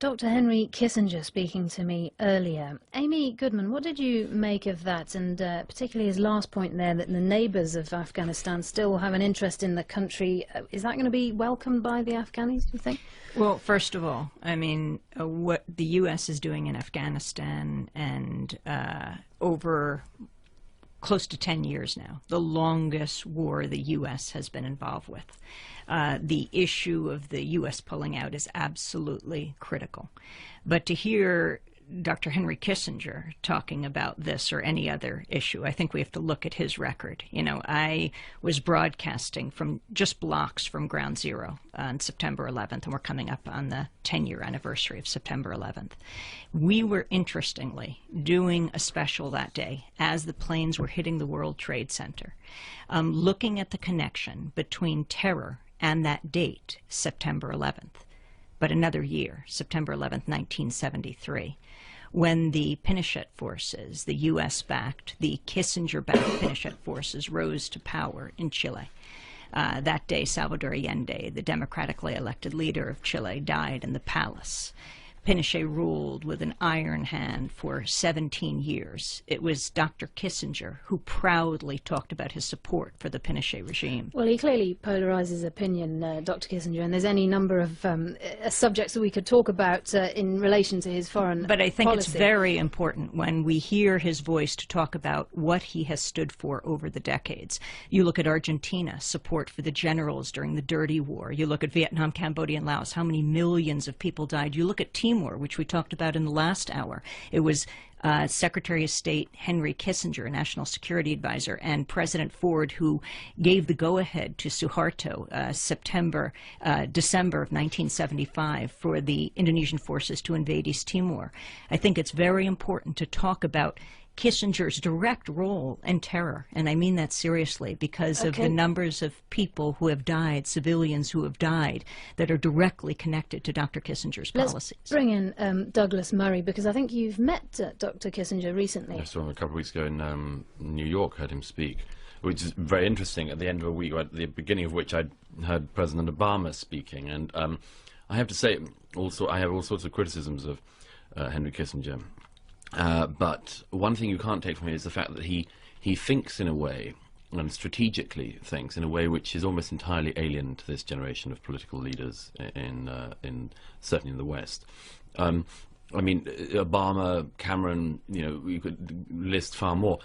Dr. Henry Kissinger speaking to me earlier. Amy Goodman, what did you make of that, and particularly his last point there, that the neighbours of Afghanistan still have an interest in the country? Is that going to be welcomed by the Afghanis, do you think? Well, first of all, I mean, what the U.S. is doing in Afghanistan and over close to 10 years now, the longest war the U.S. has been involved with. The issue of the U.S. pulling out is absolutely critical. But to hear Dr. Henry Kissinger talking about this or any other issue, I think we have to look at his record. You know, I was broadcasting from just blocks from Ground Zero on September 11th, and we're coming up on the 10-year anniversary of September 11th. We were, interestingly, doing a special that day as the planes were hitting the World Trade Center, looking at the connection between terror and that date, September 11th. But another year, September 11th, 1973, when the Pinochet forces, the U.S.-backed, the Kissinger-backed Pinochet forces rose to power in Chile. That day, Salvador Allende, the democratically elected leader of Chile, died in the palace. Pinochet ruled with an iron hand for 17 years. It was Dr. Kissinger who proudly talked about his support for the Pinochet regime. Well, he clearly polarizes opinion, Dr. Kissinger, and there's any number of subjects that we could talk about in relation to his foreign But I think policy. It's very important when we hear his voice to talk about what he has stood for over the decades. You look at Argentina, support for the generals during the Dirty War. You look at Vietnam, Cambodia, and Laos, how many millions of people died. You look at Timor, which we talked about in the last hour. It was Secretary of State Henry Kissinger, National Security Advisor, and President Ford who gave the go-ahead to Suharto December of 1975 for the Indonesian forces to invade East Timor. I think it's very important to talk about Kissinger's direct role in terror, and I mean that seriously, because of the numbers of people who have died, civilians who have died, that are directly connected to Dr. Kissinger's policies. Let's bring in Douglas Murray, because I think you've met Dr. Kissinger recently. I saw him a couple of weeks ago in New York, heard him speak, which is very interesting, at the end of a week, at the beginning of which I'd heard President Obama speaking, and I have to say, also, I have all sorts of criticisms of Henry Kissinger. But one thing you can't take from him is the fact that he thinks in a way, and strategically thinks in a way which is almost entirely alien to this generation of political leaders certainly in the West. I mean, Obama, Cameron, you know, you could list far more,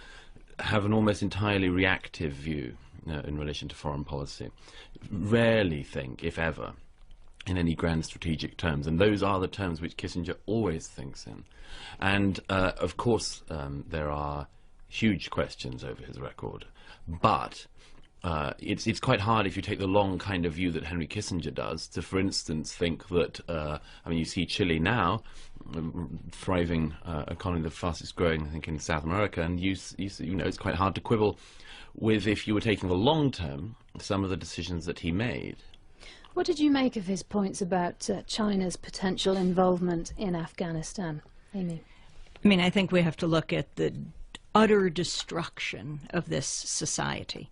have an almost entirely reactive view in relation to foreign policy. Rarely think, if ever, in any grand strategic terms, and those are the terms which Kissinger always thinks in. And of course there are huge questions over his record, but it's quite hard, if you take the long kind of view that Henry Kissinger does, to, for instance, think that I mean, you see Chile now, thriving economy, the fastest growing, I think, in South America, and you know, it's quite hard to quibble with, if you were taking the long term, some of the decisions that he made. What did you make of his points about China's potential involvement in Afghanistan, Amy? I mean, I think we have to look at the utter destruction of this society.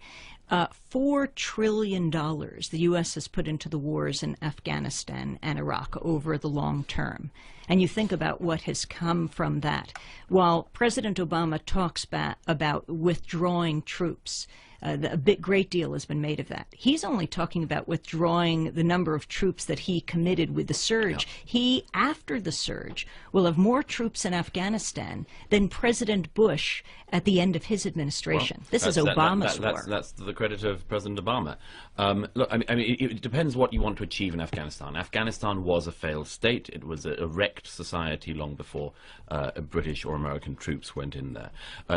$4 trillion the U.S. has put into the wars in Afghanistan and Iraq over the long term. And you think about what has come from that. While President Obama talks about withdrawing troops, a great deal has been made of that. He's only talking about withdrawing the number of troops that he committed with the surge. Yeah. He, after the surge, will have more troops in Afghanistan than President Bush at the end of his administration. Well, this is Obama's war. That's the credit of President Obama. Look, I mean, it depends what you want to achieve in Afghanistan. Afghanistan was a failed state. It was a wrecked society long before British or American troops went in there.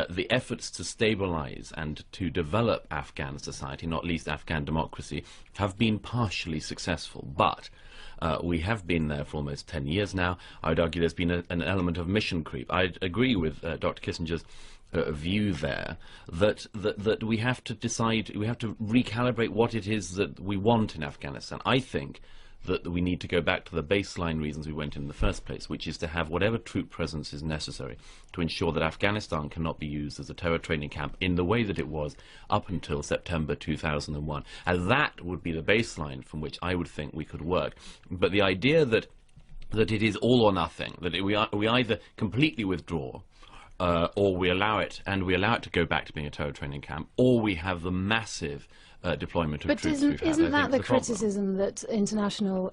The efforts to stabilize and to develop Afghan society, not least Afghan democracy, have been partially successful, but we have been there for almost 10 years now. I would argue there's been an element of mission creep. I agree with Dr. Kissinger's view there, that we have to decide, we have to recalibrate what it is that we want in Afghanistan. I think that we need to go back to the baseline reasons we went in the first place, which is to have whatever troop presence is necessary to ensure that Afghanistan cannot be used as a terror training camp in the way that it was up until September 2001. And that would be the baseline from which I would think we could work. But the idea that that it is all or nothing, that we either completely withdraw, or we allow it to go back to being a terror training camp, or we have the massive deployment of troops. But isn't that the criticism that international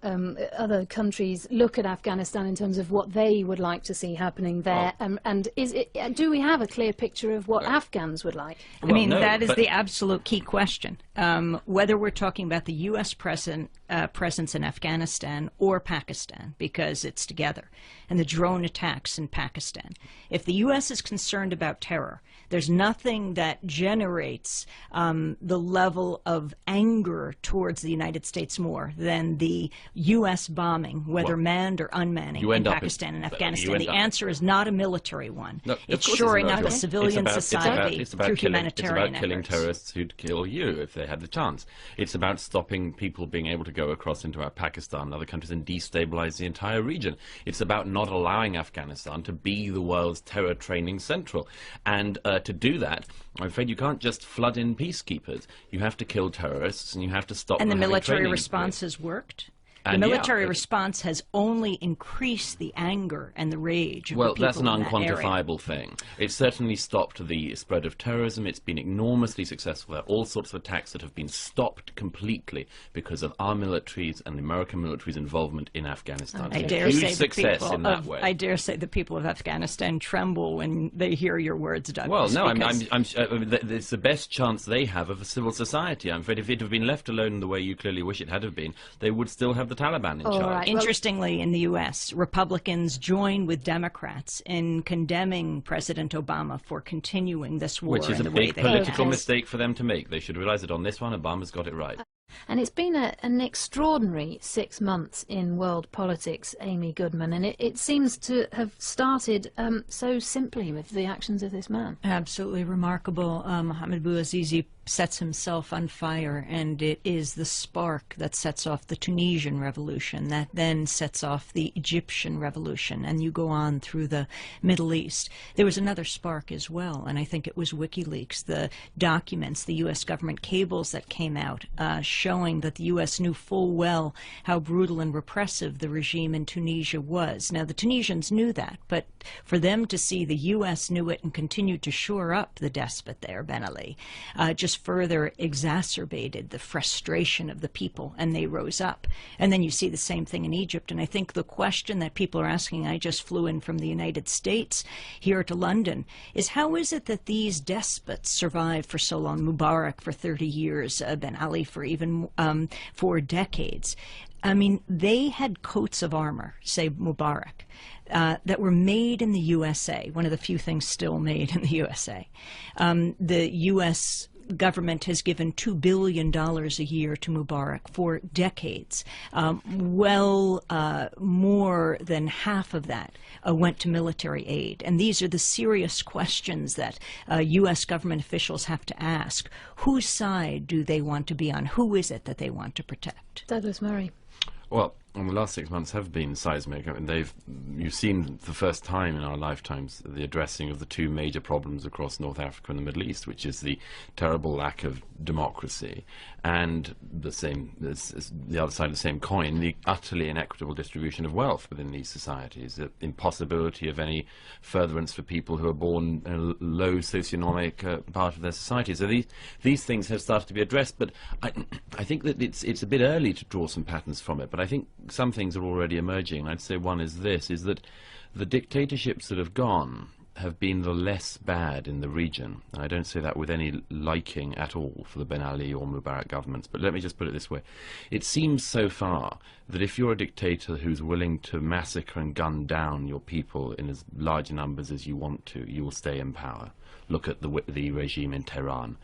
other countries look at Afghanistan in terms of what they would like to see happening there? And do we have a clear picture of what Afghans would like? I mean, no, that is the absolute key question. Whether we're talking about the U.S. presence in Afghanistan or Pakistan, because it's together, and the drone attacks in Pakistan. If the U.S. is concerned about terror, there's nothing that generates the level of anger towards the United States more than the U.S. bombing, whether manned or unmanning, in Pakistan and Afghanistan. The answer is not a military one. No, it's shoring up a civilian society through humanitarian efforts. It's about killing efforts. terrorists who'd kill you if they had the chance. It's about stopping people being able to go across into Pakistan and other countries and destabilize the entire region. It's about not allowing Afghanistan to be the world's terror training central. And to do that, I'm afraid you can't just flood in peacekeepers. You have to kill terrorists, and you have to stop them And the having military training. response has worked? The And military response has only increased the anger and the rage of the people that's an in that area. unquantifiable thing. It's certainly stopped the spread of terrorism. It's been enormously successful. There are all sorts of attacks that have been stopped completely because of our military's and the American military's involvement in Afghanistan. I It's dare a huge say the success people in that of, way. I dare say the people of Afghanistan tremble when they hear your words, Well, Douglas. no, because it's the best chance they have of a civil society. I'm afraid if it had been left alone in the way you clearly wish it had have been, they would still have the Taliban in charge. Right. Interestingly, in the U.S., Republicans joined with Democrats in condemning President Obama for continuing this war Which is in a the way big they political have. mistake for them to make. They should realize that on this one, Obama's got it right. And it's been an extraordinary 6 months in world politics, Amy Goodman, and it seems to have started so simply with the actions of this man. Absolutely remarkable. Mohammed Bouazizi sets himself on fire, and it is the spark that sets off the Tunisian revolution, that then sets off the Egyptian revolution, and you go on through the Middle East. There was another spark as well, and I think it was WikiLeaks, the documents, the U.S. government cables that came out showing that the U.S. knew full well how brutal and repressive the regime in Tunisia was. Now, the Tunisians knew that, but for them to see the U.S. knew it and continued to shore up the despot there, Ben Ali, just further exacerbated the frustration of the people, and they rose up. And then you see the same thing in Egypt, and I think the question that people are asking, I just flew in from the United States here to London, is how is it that these despots survived for so long? Mubarak for 30 years, Ben Ali for even 4 decades. I mean, they had coats of armor, say Mubarak, that were made in the USA, one of the few things still made in the USA. The U.S. government has given $2 billion a year to Mubarak for decades. More than half of that went to military aid. And these are the serious questions that U.S. government officials have to ask. Whose side do they want to be on? Who is it that they want to protect? Douglas Murray. Well, the last 6 months have been seismic. I mean, you've seen the first time in our lifetimes the addressing of the two major problems across North Africa and the Middle East, which is the terrible lack of democracy and the other side of the same coin, the utterly inequitable distribution of wealth within these societies, the impossibility of any furtherance for people who are born in a low socioeconomic part of their society. So these things have started to be addressed, but I think that it's a bit early to draw some patterns from it, but I think some things are already emerging. And I'd say one is that the dictatorships that have gone have been the less bad in the region. And I don't say that with any liking at all for the Ben Ali or Mubarak governments, but let me just put it this way. It seems so far that if you're a dictator who's willing to massacre and gun down your people in as large numbers as you want to, you will stay in power. Look at the regime in Tehran.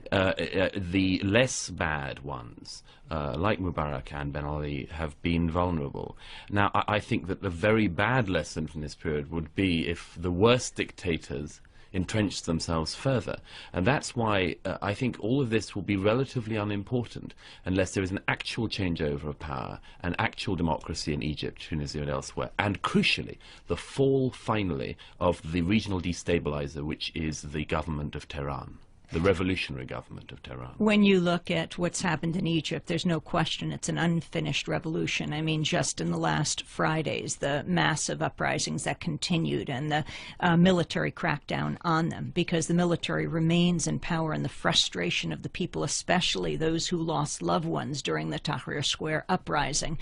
The less bad ones, like Mubarak and Ben Ali, have been vulnerable. Now, I think that the very bad lesson from this period would be if the worst dictators entrenched themselves further. And that's why I think all of this will be relatively unimportant unless there is an actual changeover of power, an actual democracy in Egypt, Tunisia and elsewhere, and crucially, the fall finally of the regional destabilizer, which is the government of Tehran. the revolutionary government of Tehran. When you look at what's happened in Egypt, there's no question it's an unfinished revolution. I mean, just in the last Fridays, the massive uprisings that continued and the military crackdown on them, because the military remains in power, and the frustration of the people, especially those who lost loved ones during the Tahrir Square uprising,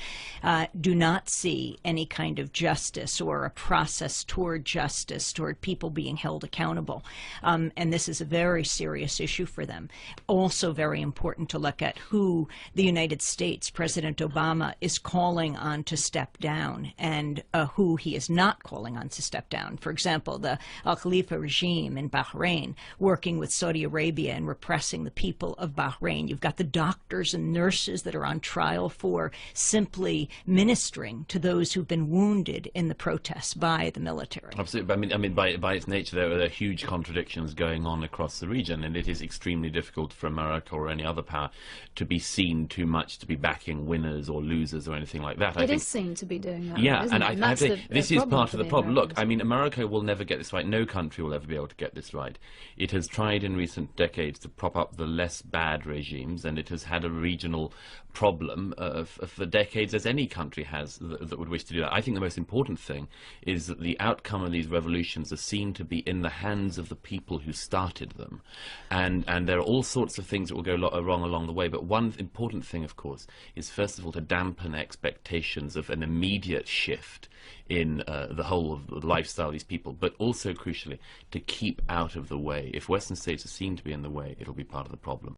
do not see any kind of justice or a process toward justice, toward people being held accountable. And this is a very serious issue for them. Also very important to look at who the United States, President Obama, is calling on to step down, and who he is not calling on to step down. For example, the Al Khalifa regime in Bahrain, working with Saudi Arabia and repressing the people of Bahrain. You've got the doctors and nurses that are on trial for simply ministering to those who've been wounded in the protests by the military. Absolutely. I mean, by its nature, there are huge contradictions going on across the region, and it is extremely difficult for America or any other power to be seen too much to be backing winners or losers or anything like that. It is seen to be doing that. Yeah, isn't and it? I think this is part of the problem. Look, Americans. I mean, America will never get this right. No country will ever be able to get this right. It has tried in recent decades to prop up the less bad regimes, and it has had a regional problem for decades, as any country has that would wish to do that. I think the most important thing is that the outcome of these revolutions are seen to be in the hands of the people who started them. And there are all sorts of things that will go wrong along the way, but one important thing, of course, is first of all to dampen expectations of an immediate shift in the whole of the lifestyle of these people, but also, crucially, to keep out of the way. If Western states are seen to be in the way, it'll be part of the problem.